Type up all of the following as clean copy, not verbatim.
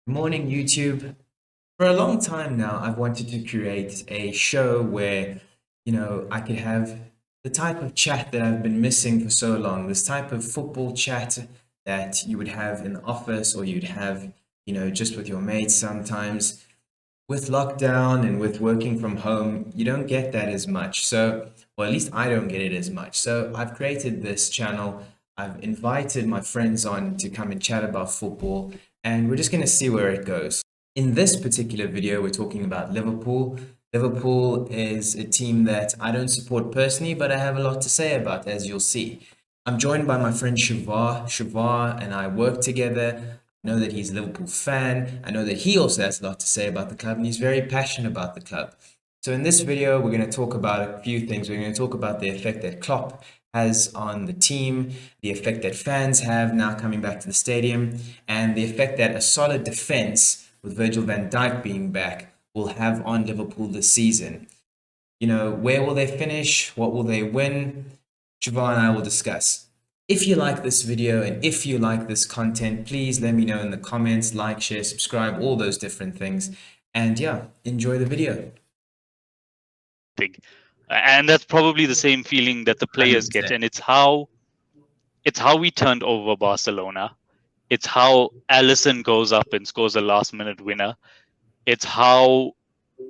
Morning, YouTube. For a long time now, I've wanted to create a show where, I could have the type of chat that I've been missing for so long, this type of football chat that you would have in the office or you'd have, just with your mates sometimes. With lockdown and with working from home, you don't get that as much. So, or at least I don't get it as much. So, I've created this channel. I've invited my friends on to come and chat about football, and we're just going to see where it goes. In this particular video, we're talking about Liverpool. Liverpool is a team that I don't support personally, but I have a lot to say about, as you'll see. I'm joined by my friend Shavar. Shavar and I work together. I know that he's a Liverpool fan. I know that he also has a lot to say about the club, and he's very passionate about the club. So in this video, we're going to talk about a few things. We're going to talk about the effect that Klop has on the team, the effect that fans have now coming back to the stadium, and the effect that a solid defense with Virgil van Dijk being back will have on Liverpool this season. Where will they finish? What will they win? Siobhan and I will discuss. If you like this video and if you like this content, please let me know in the comments, like, share, subscribe, all those different things. And yeah, enjoy the video. And that's probably the same feeling that the players get. 100%. And it's how we turned over Barcelona. It's how Alisson goes up and scores a last-minute winner. It's how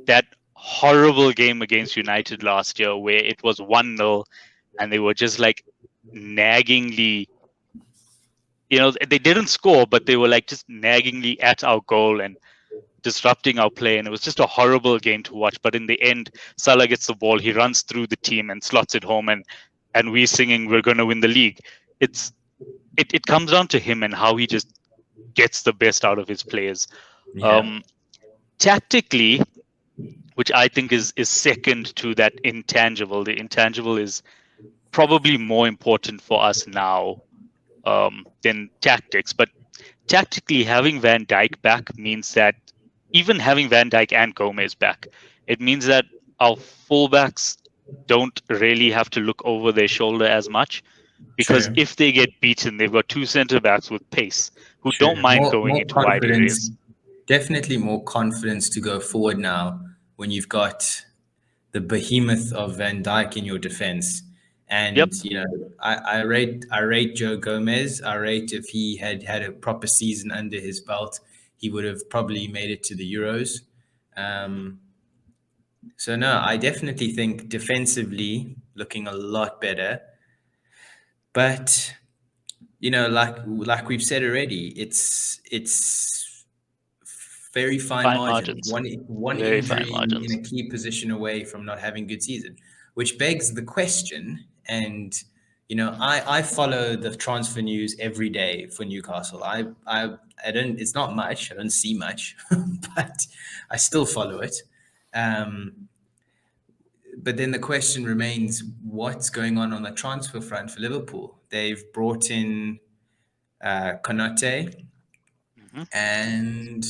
that horrible game against United last year, where it was 1-0, and they were just like naggingly, they didn't score, but they were like just naggingly at our goal and disrupting our play. And it was just a horrible game to watch. But in the end, Salah gets the ball, he runs through the team and slots it home, and we're singing, we're going to win the league. It comes down to him and how he just gets the best out of his players. Yeah. Tactically, which I think is second to that intangible. The intangible is probably more important for us now than tactics. But tactically, having Van Dijk back means that even having Van Dijk and Gomez back, it means that our fullbacks don't really have to look over their shoulder as much. Because True. if they get beaten, they've got two centre backs with pace who True. don't mind going More into wide confidence. areas. Definitely more confidence to go forward now when you've got the behemoth of Van Dijk in your defense. Yep. And I rate Joe Gomez. I rate if he had had a proper season under his belt, he would have probably made it to the Euros. So no, I definitely think defensively looking a lot better. But like we've said already, it's very fine Fine margin. margins. One Very fine injury in margins. a key position away from not having a good season, which begs the question. And I follow the transfer news every day for Newcastle. I don't. It's not much. I don't see much, but I still follow it. But then the question remains: what's going on the transfer front for Liverpool? They've brought in Konate, and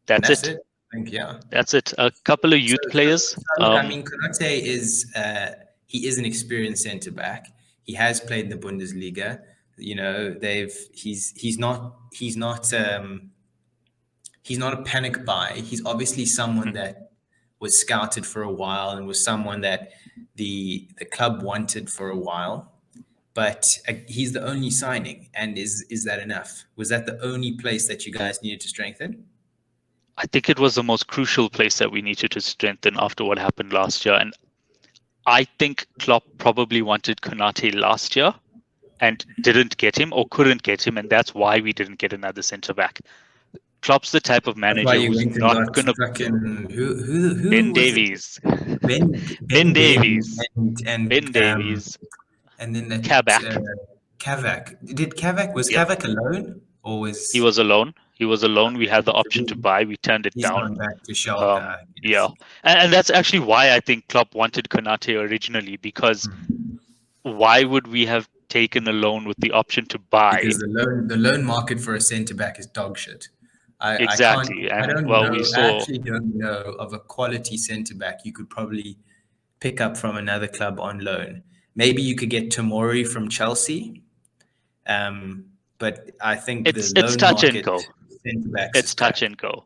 That's that's it. it. I think, yeah. That's it. A couple of youth players. Look, I mean, Konate is he is an experienced centre back. He has played in the Bundesliga. He's not a panic buy. He's obviously someone that was scouted for a while and was someone that the club wanted for a while. But he's the only signing, and is that enough? Was that the only place that you guys needed to strengthen? I think it was the most crucial place that we needed to strengthen after what happened last year. And I think Klopp probably wanted Konate last year and didn't get him or couldn't get him. And that's why we didn't get another centre back. Klopp's the type of That's why manager you who's went and not got going to. fucking who Ben was it? Davies. Ben Davies. and Ben Davies. and then that Kabak. Kavak. Was Yep. Kavak alone or was He was alone. We had the option to buy. We turned it he's down. gone back to Schalke? Yeah, and that's actually why I think Klopp wanted Konate originally, because why would we have taken a loan with the option to buy? Because the loan market for a centre back is dog shit. Exactly. I And don't well, know. we I saw actually don't know of a quality centre back you could probably pick up from another club on loan. Maybe you could get Tomori from Chelsea. But I think the it's loan touch and market go. centre backs is It's touch crap. and go.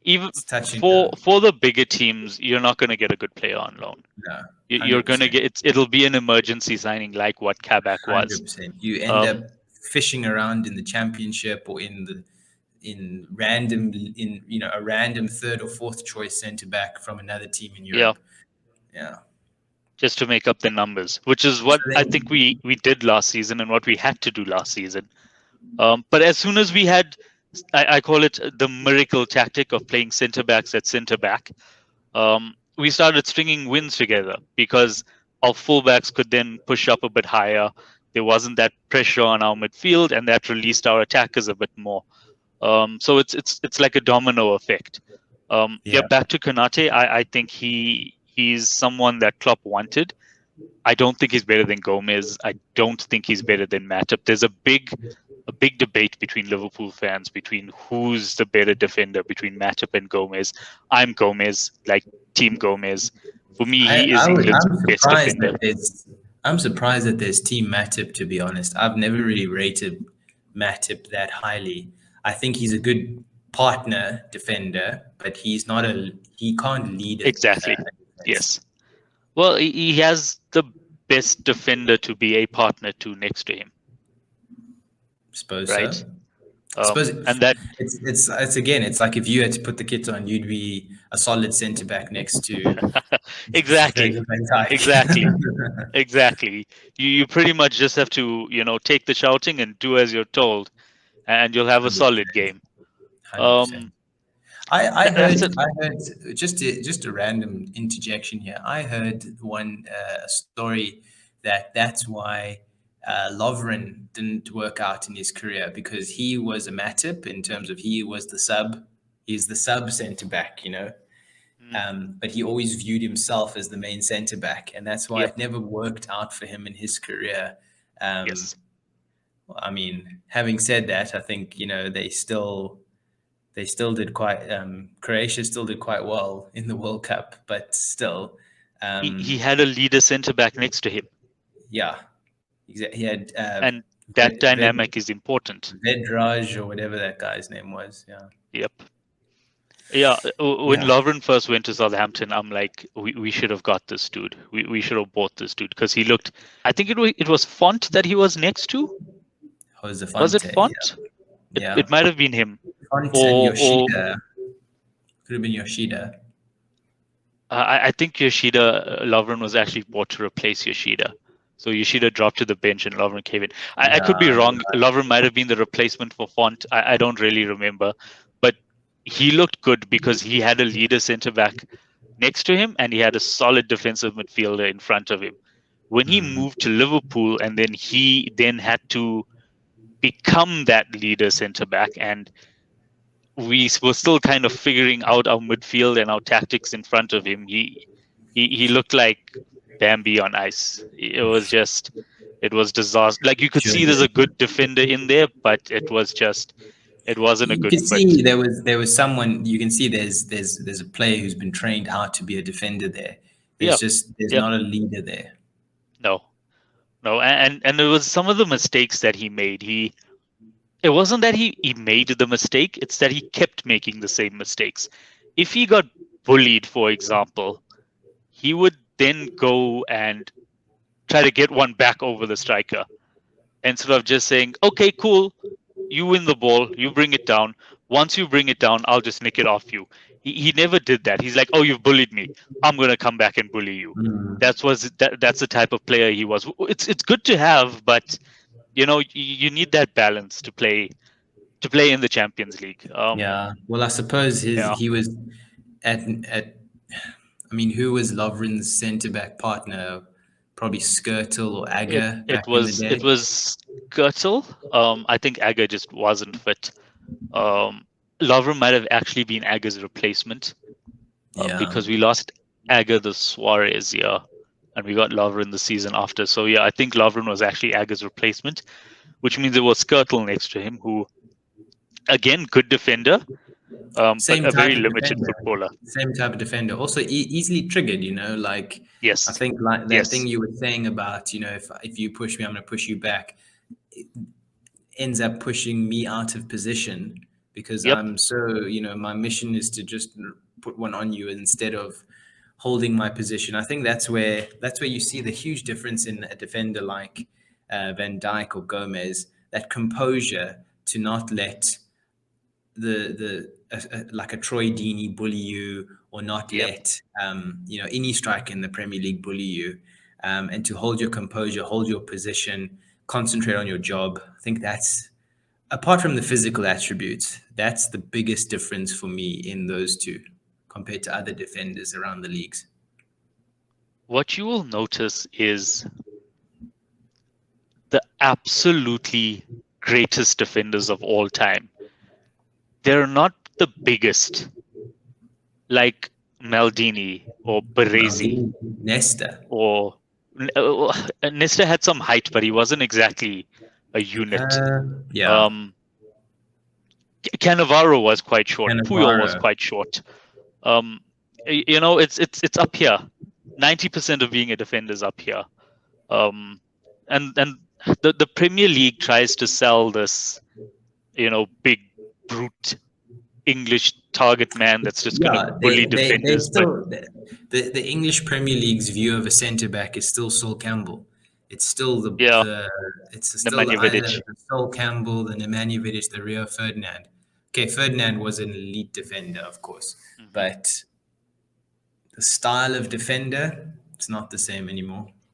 Even It's touch and for go. the bigger teams, you're not going to get a good player on loan. No, You're hundred going to percent, get it'll be an emergency signing like what Kabak was. 100%. You end up Um, fishing around in the championship or in random in a random third or fourth choice centre back from another team in yeah, Europe. Yeah. just to make up the numbers, which is So what I think then, we did last season and what we had to do last season. But as soon as we had, I call it the miracle tactic of playing centre backs at centre back. We started stringing wins together because our fullbacks could then push up a bit higher. There wasn't that pressure on our midfield, and that released our attackers a bit more. So it's like a domino effect. Yeah, yeah, back to Konate. I think he's someone that Klopp wanted. I don't think he's better than Gomez. I don't think he's better than Matip. There's a big debate between Liverpool fans between who's the better defender between Matip and Gomez. I'm Gomez, like Team Gomez. For me, he is England's I'm best surprised defender. that there's Team Matip. To be honest, I've never really rated Matip that highly. I think he's a good partner defender, but he can't lead Exactly. a defense. Yes. Well, he has the best defender to be a partner to next to him, Suppose so. right? I suppose And that it's again, it's like if you had to put the kit on, you'd be a solid centre back next to exactly, Virgil van Dijk. exactly, exactly. You pretty much just have to take the shouting and do as you're told, and you'll have a solid 100%. game. 100%. Um, I that's it. heard just a random interjection here. I heard one story that's why Lovren didn't work out in his career because he was a Matip in terms of he was the sub. He's the sub centre back, Mm, but he always viewed himself as the main centre back, and that's why yep. it never worked out for him in his career. Um, Yes. I mean, having said that, I think they still did quite Croatia still did quite well in the World Cup, but still, He um, had a leader centre back next to him, yeah, he had and that dynamic is important. Vedraj or whatever that guy's name was. Yeah, Yep. Yeah. When yeah, Lovren first went to Southampton, I'm like, we should have got this dude. We should have bought this dude because he looked. I think it was Font that he was next to. Jose Was it Fonte, Font? yeah, It yeah, might have been him. Font and Or Yoshida could have been Yoshida. I think Yoshida Lovren was actually bought to replace Yoshida. So Yoshida dropped to the bench and Lovren came in. I could be Yeah, wrong. Lovren might have been the replacement for Font. I don't really remember. But he looked good because he had a leader centre back next to him and he had a solid defensive midfielder in front of him. When he mm, moved to Liverpool and then he then had to become that leader centre back, and we were still kind of figuring out our midfield and our tactics in front of him. He looked like Bambi on ice. It was disaster. Like you could see there's a good defender in there, but it wasn't a you good can fit. see there was someone. You can see there's a player who's been trained how to be a defender there. Yep. There's Yep. not a leader there. No. No. And it was some of the mistakes that he made. It wasn't that he made the mistake, it's that he kept making the same mistakes. If he got bullied, for example, he would then go and try to get one back over the striker instead of just saying, okay, cool, you win the ball, you bring it down. Once you bring it down, I'll just nick it off you. He never did that. He's like, oh, you've bullied me. I'm going to come back and bully you. Mm. That's the type of player he was. It's good to have, but you need that balance to play in the Champions League. Yeah. Well, I suppose Yeah, he was at. I mean, who was Lovren's centre back partner? Probably Skirtle or it Agger it back in the was it day. was Gürtel. I think Agger just wasn't fit. Lovren might have actually been Agger's replacement Yeah. because we lost Agger the Suarez year and we got Lovren the season after. So yeah, I think Lovren was actually Agger's replacement, which means it was Skirtle next to him, who again good defender, but Same a very type of limited defender. footballer. Same type of defender. Also easily triggered. Like I Yes, think like that yes, thing you were saying about if you push me, I'm going to push you back. Ends up pushing me out of position. because Yep. I'm so, my mission is to just put one on you instead of holding my position. I think that's where you see the huge difference in a defender like Van Dijk or Gomez, that composure to not let like a Troy Deeney bully you, or not Yep. let any striker in the Premier League bully you, and to hold your composure, hold your position, concentrate on your job. I think that's, apart from the physical attributes, that's the biggest difference for me in those two compared to other defenders around the leagues. What you will notice is the absolutely greatest defenders of all time. They're not the biggest, like Maldini or Baresi Maldini, Nesta. or Nesta had some height, but he wasn't exactly a unit. Yeah, Um, Cannavaro was quite short. Puyol was Cannavaro. quite short. Um, it's up here. 90% of being a defender is up here. And the Premier League tries to sell this, big brute English target man that's just going to Yeah, bully they defenders. But still, the English Premier League's view of a centre back is still Sol Campbell. It's still yeah, it's still Nemanja either the Sol Campbell, the Nemanja Vidic, the Rio Ferdinand. Okay, Ferdinand was an elite defender, of course, Mhm. but the style of defender, it's not the same anymore.